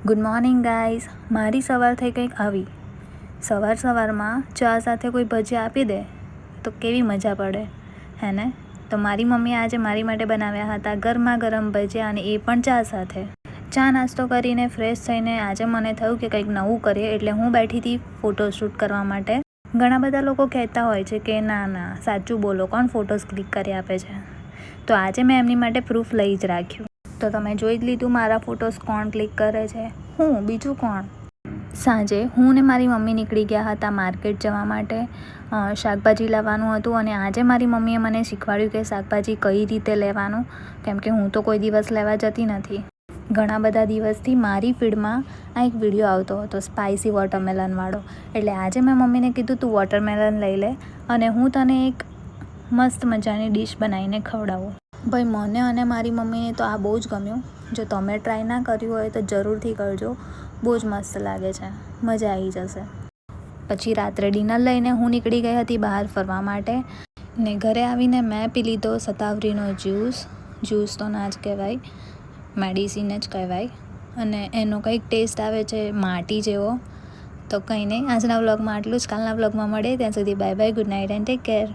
Good morning guys. મારી સવાર થઈ કંઈક આવી. સવારમાં ચા સાથે કોઈ ભજીયા આપી દે તો કેવી મજા પડે હે ને. તો મારી મમ્મીએ આજે મારી માટે બનાવ્યા હતા ગરમા ગરમ ભજીયા, અને એ પણ ચા સાથે. ચા નાસ્તો કરીને ફ્રેશ થઈને આજે મને થયું કે કંઈક નવું કરીએ, એટલે હું બેઠી હતી ફોટોશૂટ કરવા માટે. ઘણા બધા લોકો કહેતા હોય છે કે ના સાચું બોલો, કોણ ફોટોસ ક્લિક કરી આપે છે. તો આજે મેં એમની માટે પ્રૂફ લઈ જ રાખ્યું. તો તમે જોઈ જ લીધું મારા ફોટોસ કોણ ક્લિક કરે છે, હું બીજું કોણ. સાંજે હું ને મારી મમ્મી નીકળી ગયા હતા માર્કેટ જવા માટે. શાકભાજી લાવવાનું હતું, અને આજે મારી મમ્મીએ મને શીખવાડ્યું કે શાકભાજી કઈ રીતે લેવાનું, કેમ કે હું તો કોઈ દિવસ લેવા જતી નથી. ઘણા બધા દિવસથી મારી ફીડમાં આ એક વિડીયો આવતો હતો સ્પાઇસી વોટરમેલનવાળો. એટલે આજે મેં મમ્મીને કીધું તું વોટરમેલન લઈ લે અને હું તને એક મસ્ત મજાની ડીશ બનાવીને ખવડાવું. ભાઈ મને અને મારી મમ્મીને તો આ બહુ જ ગમ્યું. જો તમે ટ્રાય ના કર્યું હોય તો જરૂરથી કરજો, બહુ જ મસ્ત લાગે છે, મજા આવી જશે. પછી રાત્રે ડિનર લઈને હું નીકળી ગઈ હતી બહાર ફરવા માટે, ને ઘરે આવીને મેં પી લીધો શતાવરીનો જ્યુસ તો ના જ કહેવાય, મેડિસિન જ કહેવાય, અને એનો કંઈક ટેસ્ટ આવે છે માટી જેવો. તો કંઈ નહીં, આજના વ્લોગમાં આટલું જ. કાલના વ્લોગમાં મળે ત્યાં સુધી bye bye, good night and take care.